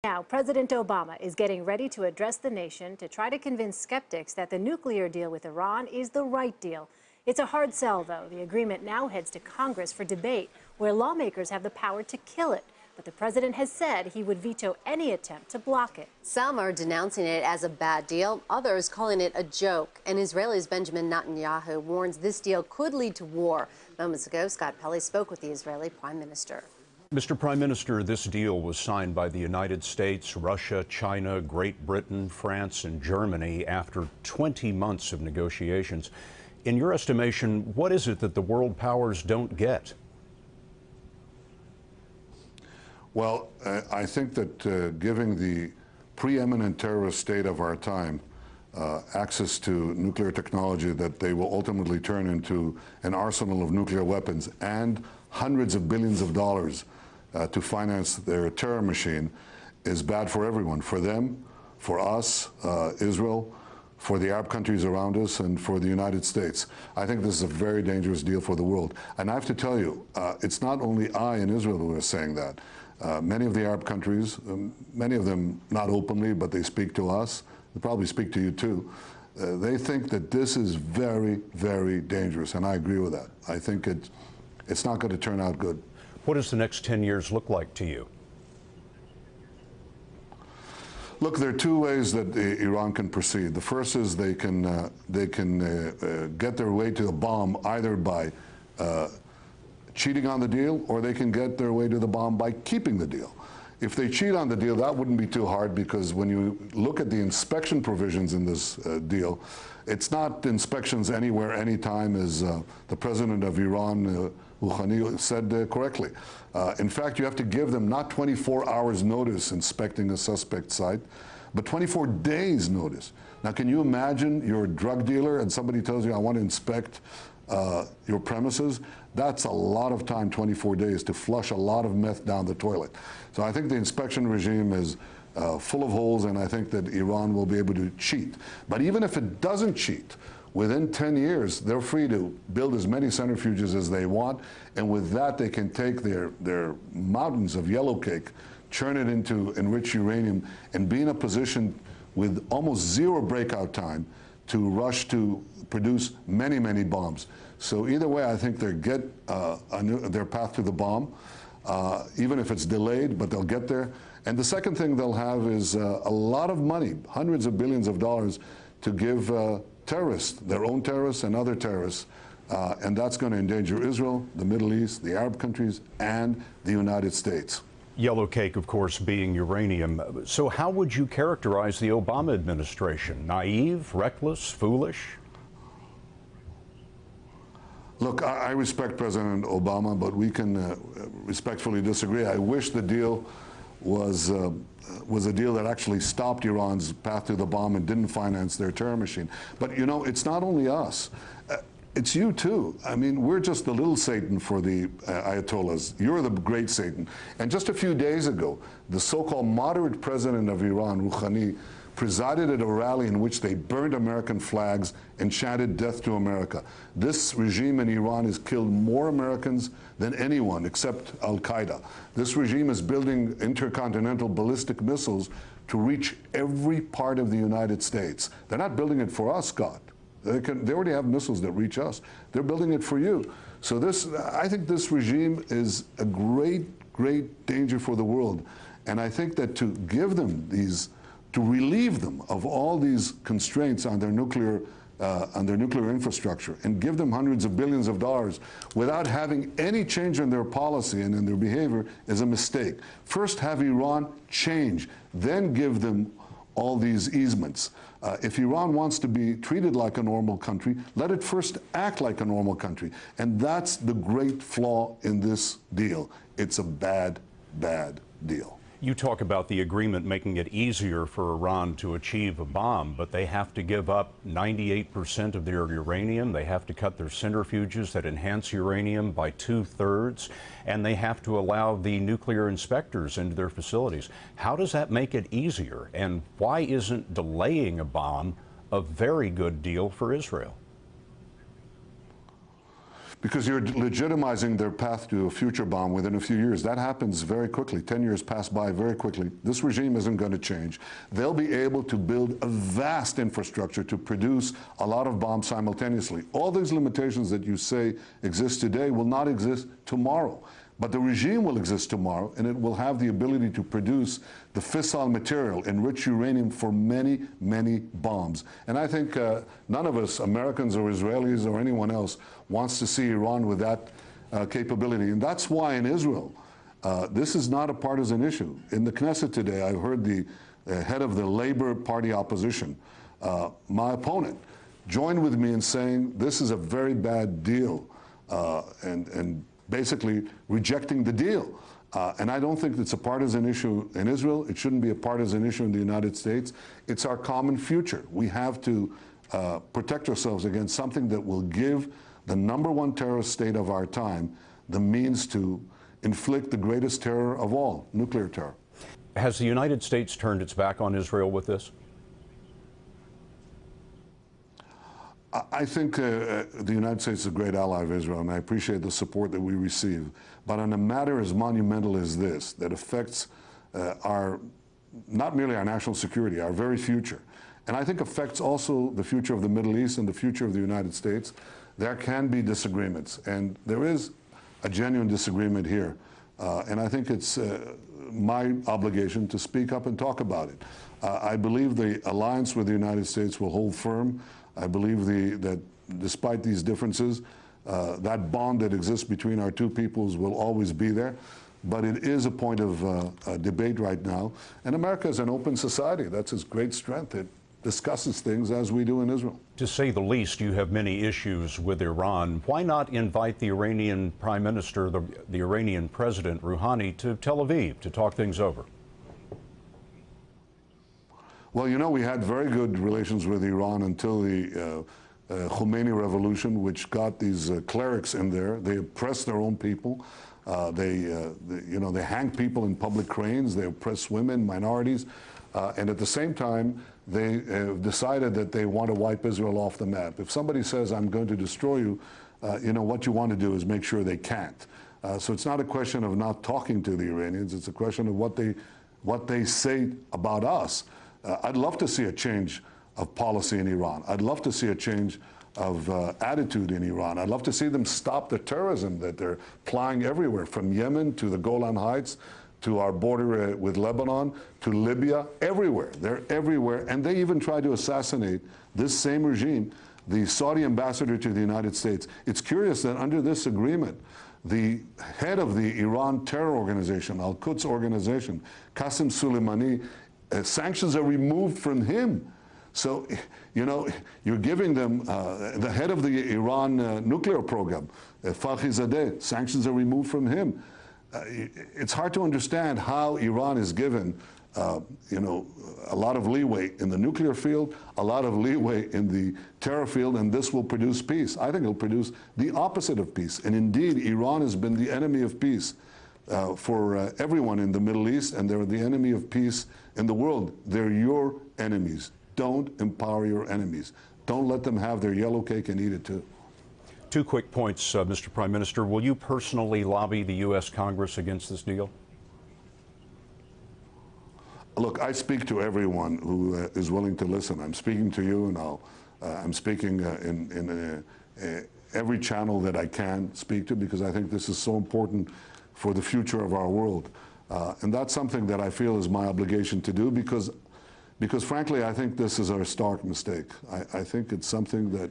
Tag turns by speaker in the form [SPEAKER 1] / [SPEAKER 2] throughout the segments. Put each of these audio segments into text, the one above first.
[SPEAKER 1] Now, President Obama is getting ready to address the nation to try to convince skeptics that the nuclear deal with Iran is the right deal. It's a hard sell, though. The agreement now heads to Congress for debate, where lawmakers have the power to kill it. But the president has said he would veto any attempt to block it.
[SPEAKER 2] Some are denouncing it as a bad deal, others calling it a joke. And Israel's Benjamin Netanyahu warns this deal could lead to war. Moments ago, Scott Pelley spoke with the Israeli prime minister.
[SPEAKER 3] Mr. Prime Minister, this deal was signed by the United States, Russia, China, Great Britain, France, and Germany after 20 months of negotiations. In your estimation, what is it that the world powers don't get?
[SPEAKER 4] Well, I think that giving the preeminent terrorist state of our time access to nuclear technology that they will ultimately turn into an arsenal of nuclear weapons and hundreds of billions of dollars to finance their terror machine is bad for everyone, for them, for us, Israel, for the Arab countries around us, and for the United States. I think this is a very dangerous deal for the world. And I have to tell you, it's not only I in Israel who are saying that. Many of the Arab countries, many of them not openly, but they speak to us. They probably speak to you too. They think that this is very, very dangerous, and I agree with that. I think it's not going to turn out good.
[SPEAKER 3] What does the next 10 years look like to you?
[SPEAKER 4] Look, there are two ways that Iran can proceed. The first is they can get their way to the bomb either by cheating on the deal, or they can get their way to the bomb by keeping the deal. If they cheat on the deal, that wouldn't be too hard, because when you look at the inspection provisions in this deal, it's not inspections anywhere, anytime, as the president of Iran, Rouhani, said correctly. In fact, you have to give them not 24 hours notice inspecting a suspect site, but 24 days notice. Now, can you imagine you're a drug dealer and somebody tells you, I want to inspect your premises? That's a lot of time, 24 days, to flush a lot of meth down the toilet. So I think the inspection regime is full of holes, and I think that Iran will be able to cheat. But even if it doesn't cheat, within 10 years, they're free to build as many centrifuges as they want, and with that, they can take their mountains of yellow cake, churn it into enriched uranium, and be in a position with almost zero breakout time to rush to produce many, many bombs. So either way, I think they get their path to the bomb, even if it's delayed, but they'll get there. And the second thing they'll have is a lot of money, hundreds of billions of dollars, to give terrorists, their own terrorists and other terrorists, and that's going to endanger Israel, the Middle East, the Arab countries, and the United States.
[SPEAKER 3] Yellow cake, of course, being uranium. So how would you characterize the Obama administration? Naive, reckless, foolish?
[SPEAKER 4] Look, I respect President Obama, but we can respectfully disagree. I wish the deal was a deal that actually stopped Iran's path to the bomb and didn't finance their terror machine. But, you know, it's not only us. It's you, too. I mean, we're just the little Satan for the Ayatollahs. You're the great Satan. And just a few days ago, the so-called moderate president of Iran, Rouhani, presided at a rally in which they burned American flags and chanted death to America. This regime in Iran has killed more Americans than anyone except Al-Qaeda. This regime is building intercontinental ballistic missiles to reach every part of the United States. They're not building it for us, Scott. They already have missiles that reach us. They're building it for you. So I think this regime is a great, great danger for the world. And I think that to give them to relieve them of all these constraints on their nuclear infrastructure and give them hundreds of billions of dollars without having any change in their policy and in their behavior is a mistake. First, have Iran change, then give them all these easements. If Iran wants to be treated like a normal country, let it first act like a normal country. And that's the great flaw in this deal. It's a bad, bad deal.
[SPEAKER 3] You talk about the agreement making it easier for Iran to achieve a bomb, but they have to give up 98% of their uranium. They have to cut their centrifuges that enhance uranium by 2/3, and they have to allow the nuclear inspectors into their facilities. How does that make it easier? And why isn't delaying a bomb a very good deal for Israel?
[SPEAKER 4] because you're legitimizing their path to a future bomb within a few years. That happens very quickly. 10 years pass by very quickly. This regime isn't going to change. They'll be able to build a vast infrastructure to produce a lot of bombs simultaneously. All these limitations that you say exist today will not exist tomorrow. But the regime will exist tomorrow, and it will have the ability to produce the fissile material, enriched uranium, for many, many bombs. And I think none of us, Americans or Israelis or anyone else, wants to see Iran with that capability. And that's why in Israel, this is not a partisan issue. In the Knesset today, I heard the head of the Labor Party opposition, my opponent, joined with me in saying this is a very bad deal, and basically rejecting the deal. And I don't think it's a partisan issue in Israel. It shouldn't be a partisan issue in the United States. It's our common future. We have to protect ourselves against something that will give the #1 terrorist state of our time the means to inflict the greatest terror of all, nuclear terror.
[SPEAKER 3] Has the United States turned its back on Israel with this?
[SPEAKER 4] I think the United States is a great ally of Israel, and I appreciate the support that we receive. But on a matter as monumental as this, that affects not merely our national security, our very future, and I think affects also the future of the Middle East and the future of the United States, there can be disagreements. And there is a genuine disagreement here. And I think it's my obligation to speak up and talk about it. I believe the alliance with the United States will hold firm. I believe that despite these differences, that bond that exists between our two peoples will always be there. But it is a point of debate right now. And America is an open society. That's its great strength. It discusses things as we do in Israel.
[SPEAKER 3] To say the least, you have many issues with Iran. Why not invite the Iranian Prime Minister, the Iranian President Rouhani, to Tel Aviv to talk things over?
[SPEAKER 4] Well, you know, we had very good relations with Iran until the Khomeini revolution, which got these clerics in there. They oppressed their own people. They hang people in public cranes. They oppress women, minorities. And at the same time, they decided that they want to wipe Israel off the map. If somebody says, I'm going to destroy you, what you want to do is make sure they can't. So it's not a question of not talking to the Iranians. It's a question of what they say about us. I'd love to see a change of policy in Iran. I'd love to see a change of attitude in Iran. I'd love to see them stop the terrorism that they're plying everywhere, from Yemen to the Golan Heights, to our border with Lebanon, to Libya, everywhere. They're everywhere. And they even tried to assassinate this same regime, the Saudi ambassador to the United States. It's curious that under this agreement, the head of the Iran terror organization, Al-Quds organization, Qasem Soleimani, sanctions are removed from him. So, you're giving them the head of the Iran nuclear program, Fakhrizadeh, sanctions are removed from him. It's hard to understand how Iran is given, a lot of leeway in the nuclear field, a lot of leeway in the terror field, and this will produce peace. I think it'll produce the opposite of peace. And indeed, Iran has been the enemy of peace for everyone in the Middle East, and they're the enemy of peace in the world. They're your enemies. Don't empower your enemies. Don't let them have their yellow cake and eat it too.
[SPEAKER 3] Two quick points, Mr. Prime Minister. Will you personally lobby the U.S. Congress against this deal?
[SPEAKER 4] Look, I speak to everyone who is willing to listen. I'm speaking to you, and I'm speaking in every channel that I can speak to, because I think this is so important for the future of our world. And that's something that I feel is my obligation to do, because frankly, I think this is a stark mistake. I think it's something that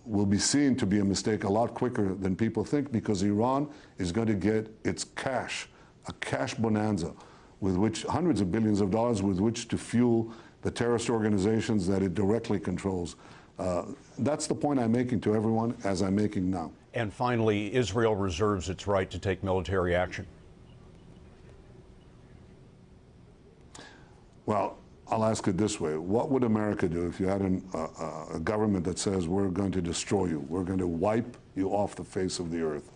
[SPEAKER 4] will be seen to be a mistake a lot quicker than people think, because Iran is going to get its cash, a cash bonanza, with which hundreds of billions of dollars with which to fuel the terrorist organizations that it directly controls. That's the point I'm making to everyone, as I'm making now.
[SPEAKER 3] And finally, Israel reserves its right to take military action.
[SPEAKER 4] Well, I'll ask it this way. What would America do if you had a government that says, we're going to destroy you, we're going to wipe you off the face of the earth?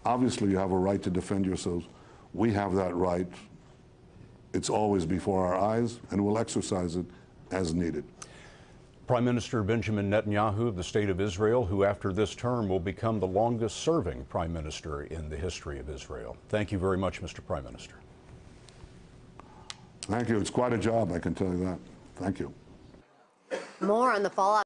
[SPEAKER 4] Obviously, you have a right to defend yourselves. We have that right. It's always before our eyes, and we'll exercise it as needed.
[SPEAKER 3] Prime Minister Benjamin Netanyahu of the State of Israel, who after this term will become the longest serving Prime Minister in the history of Israel. Thank you very much, Mr. Prime Minister.
[SPEAKER 4] Thank you. It's quite a job, I can tell you that. Thank you.
[SPEAKER 2] More on the fallout.